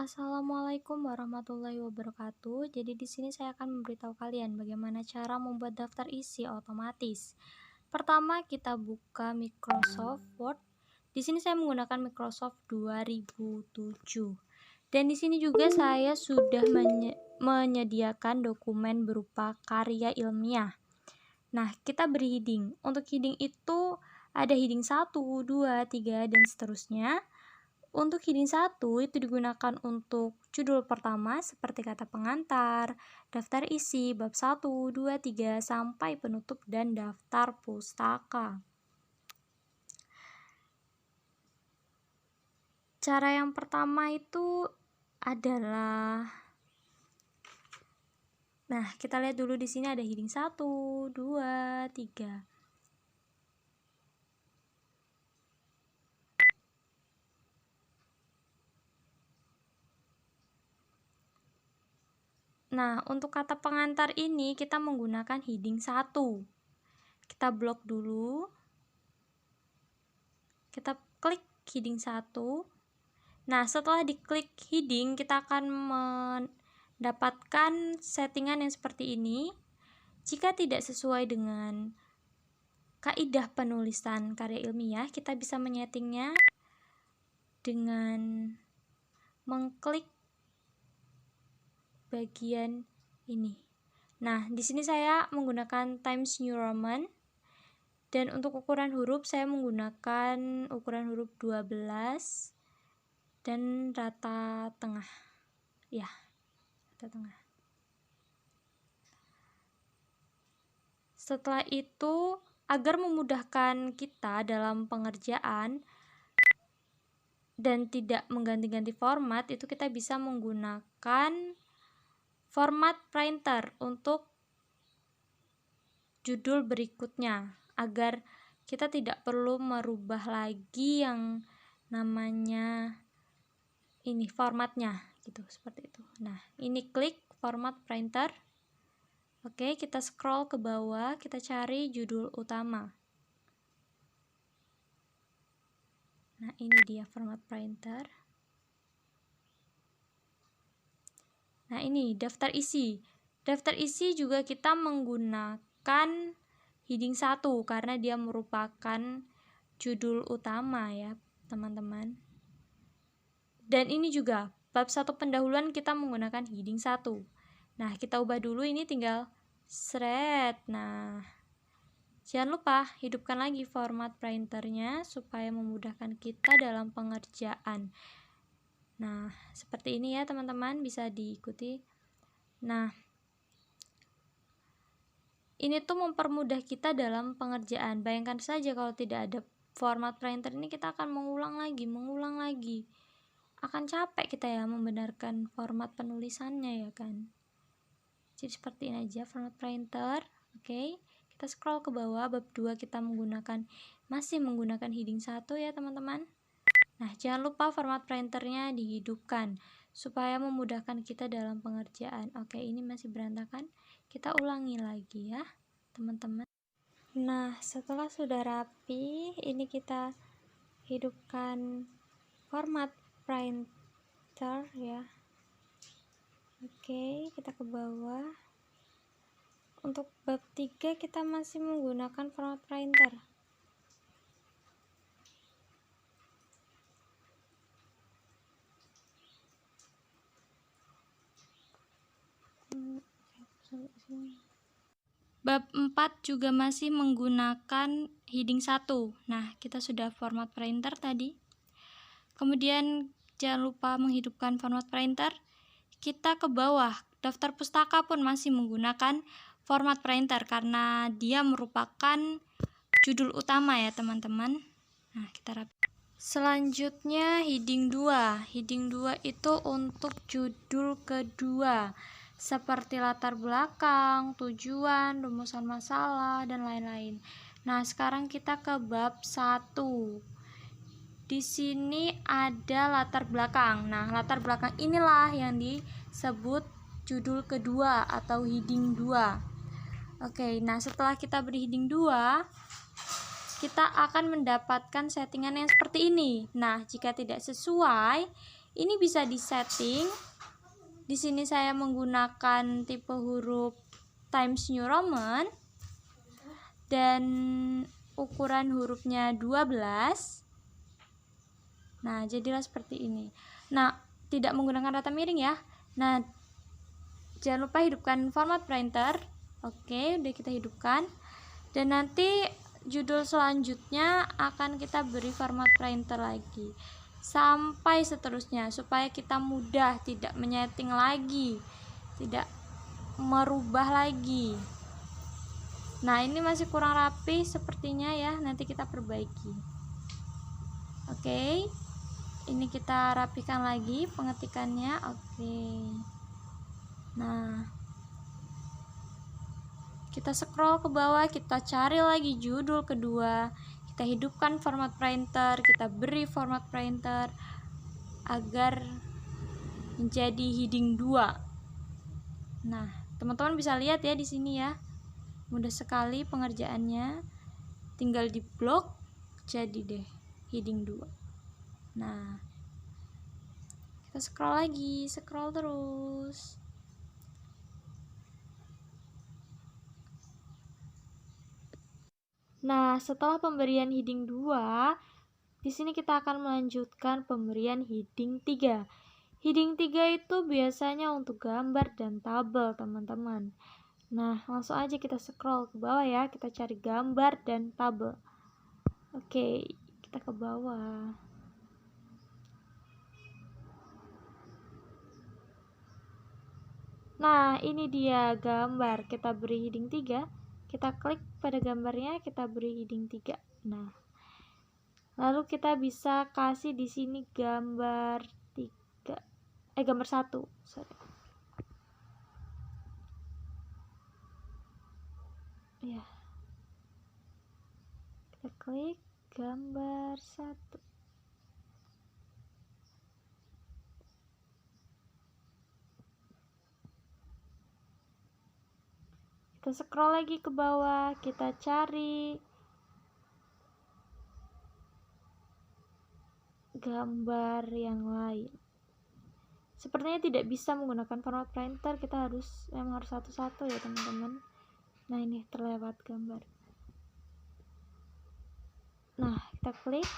Assalamualaikum warahmatullahi wabarakatuh. Jadi di sini saya akan memberitahu kalian bagaimana cara membuat daftar isi otomatis. Pertama, kita buka Microsoft Word. Di sini saya menggunakan Microsoft 2007. Dan di sini juga saya sudah menyediakan dokumen berupa karya ilmiah. Nah, kita beri heading. Untuk heading itu ada heading 1, 2, 3, dan seterusnya. Untuk heading 1 itu digunakan untuk judul pertama seperti kata pengantar, daftar isi, bab 1, 2, 3, sampai penutup dan daftar pustaka. Cara yang pertama itu adalah, nah kita lihat dulu di sini ada heading 1, 2, 3. Nah, untuk kata pengantar ini kita menggunakan heading 1. Kita blok dulu. Kita klik heading 1. Nah, setelah diklik heading, kita akan mendapatkan settingan yang seperti ini. Jika tidak sesuai dengan kaidah penulisan karya ilmiah, kita bisa menyetingnya dengan mengklik bagian ini. Nah, di sini saya menggunakan Times New Roman, dan untuk ukuran huruf saya menggunakan ukuran huruf 12 dan rata tengah. Ya, rata tengah. Setelah itu, agar memudahkan kita dalam pengerjaan dan tidak mengganti-ganti format, itu kita bisa menggunakan format printer untuk judul berikutnya, agar kita tidak perlu merubah lagi yang namanya ini formatnya gitu, seperti itu. Nah, ini klik format printer. Oke, kita scroll ke bawah, kita cari judul utama. Nah, ini dia format printer. Nah, ini daftar isi. Daftar isi juga kita menggunakan heading 1 karena dia merupakan judul utama ya, teman-teman. Dan ini juga bab 1 pendahuluan kita menggunakan heading 1. Nah, kita ubah dulu, ini tinggal seret. Nah, jangan lupa hidupkan lagi format printernya supaya memudahkan kita dalam pengerjaan. Nah, seperti ini ya teman-teman, bisa diikuti. Nah, ini tuh mempermudah kita dalam pengerjaan. Bayangkan saja kalau tidak ada format printer ini, kita akan mengulang lagi. Akan capek kita ya membenarkan format penulisannya ya kan. Jadi seperti ini aja format printer. Oke, kita scroll ke bawah, bab 2 kita masih menggunakan heading 1 ya teman-teman. Nah, jangan lupa format printernya dihidupkan supaya memudahkan kita dalam pengerjaan. Oke, ini masih berantakan. Kita ulangi lagi ya, teman-teman. Nah, setelah sudah rapi, ini kita hidupkan format printer ya. Oke, kita ke bawah. Untuk bab 3 kita masih menggunakan format printer. Bab 4 juga masih menggunakan heading 1. Nah, kita sudah format printer tadi. Kemudian jangan lupa menghidupkan format printer. Kita ke bawah, daftar pustaka pun masih menggunakan format printer karena dia merupakan judul utama ya teman-teman. Nah, kita rapi. Selanjutnya heading 2. Heading 2 itu untuk judul kedua, seperti latar belakang, tujuan, rumusan masalah, dan lain-lain. Nah, sekarang kita ke bab 1. Di sini ada latar belakang. Nah, latar belakang inilah yang disebut judul kedua atau heading 2. Oke, nah setelah kita beri heading 2, kita akan mendapatkan settingan yang seperti ini. Nah, jika tidak sesuai, Ini bisa disetting. Di sini saya menggunakan tipe huruf Times New Roman dan ukuran hurufnya 12. Nah, jadilah seperti ini. Nah, tidak menggunakan rata miring ya. Nah, jangan lupa hidupkan format printer. Oke, udah kita hidupkan. Dan nanti judul selanjutnya akan kita beri format printer lagi. Sampai seterusnya, supaya kita mudah, tidak menyeting lagi, tidak merubah lagi. Nah, ini masih kurang rapi sepertinya ya, nanti kita perbaiki. Oke, ini kita rapikan lagi pengetikannya. Oke, nah kita scroll ke bawah, kita cari lagi judul kedua, kita hidupkan format printer, kita beri format printer agar menjadi heading 2. Nah, teman-teman bisa lihat ya di sini ya, mudah sekali pengerjaannya, tinggal di blok jadi deh heading 2. Nah, kita scroll lagi, scroll terus. Nah, setelah pemberian heading 2, di sini kita akan melanjutkan pemberian heading 3. Heading 3 itu biasanya untuk gambar dan tabel, teman-teman. Nah, langsung aja kita scroll ke bawah ya, kita cari gambar dan tabel. Oke, kita ke bawah. Nah, ini dia gambar. Kita beri heading 3. Kita klik pada gambarnya, kita beri heading 3. Nah, lalu kita bisa kasih di sini gambar 3. Gambar 1. Sorry. Ya. Kita klik gambar 1. Kita scroll lagi ke bawah, kita cari gambar yang lain. Sepertinya tidak bisa menggunakan format printer, kita memang harus satu-satu ya teman-teman. Nah, ini terlewat gambar. Nah, kita klik.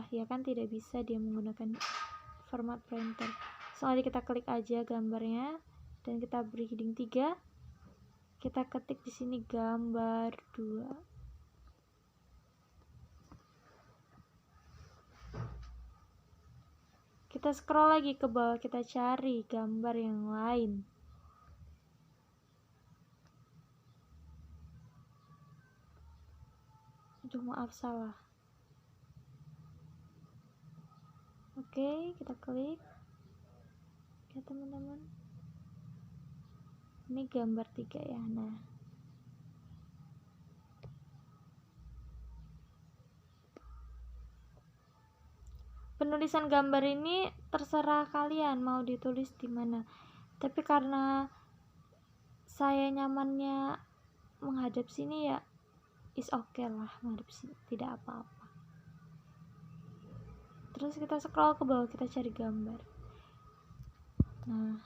Ya kan tidak bisa dia menggunakan format printer. Soalnya kita klik aja gambarnya dan kita beri heading 3. Kita ketik di sini gambar 2. Kita scroll lagi ke bawah, kita cari gambar yang lain. Aduh, maaf salah. Oke, kita klik ya teman-teman. Ini gambar 3 ya. Nah, penulisan gambar ini terserah kalian mau ditulis di mana. Tapi karena saya nyamannya menghadap sini ya, is okay lah menghadap sini, tidak apa-apa. Terus kita scroll ke bawah, kita cari gambar. Nah,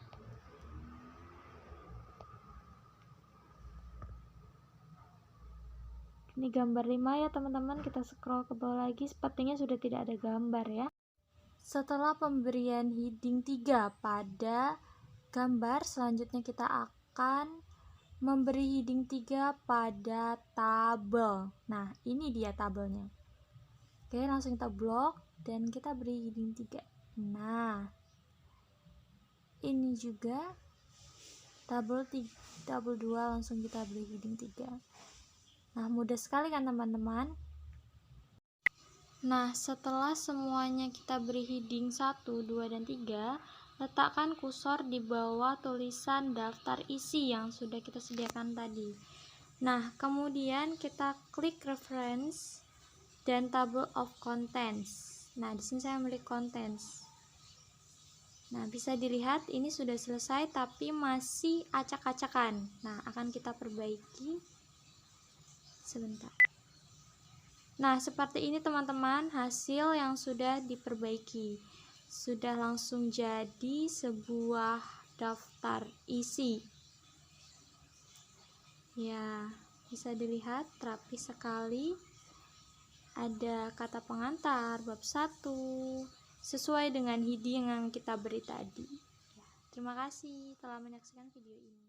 ini gambar 5 ya teman-teman. Kita scroll ke bawah lagi, sepertinya sudah tidak ada gambar ya. Setelah pemberian heading 3 pada gambar, selanjutnya kita akan memberi heading 3 pada tabel. Nah, ini dia tabelnya. Oke, langsung kita blok dan kita beri heading 3. Nah, ini juga tabel 2, langsung kita beri heading 3. Nah, mudah sekali kan teman-teman. Nah, setelah semuanya kita beri heading 1, 2, dan 3, letakkan kursor di bawah tulisan daftar isi yang sudah kita sediakan tadi. Nah, kemudian kita klik reference dan table of contents. Nah, di sini saya memilih contents. Nah, bisa dilihat ini sudah selesai tapi masih acak-acakan. Nah, akan kita perbaiki sebentar. Nah, seperti ini teman-teman hasil yang sudah diperbaiki. Sudah langsung jadi sebuah daftar isi. Ya, bisa dilihat rapi sekali. Ada kata pengantar bab 1 sesuai dengan heading yang kita beri tadi. Ya, terima kasih telah menyaksikan video ini.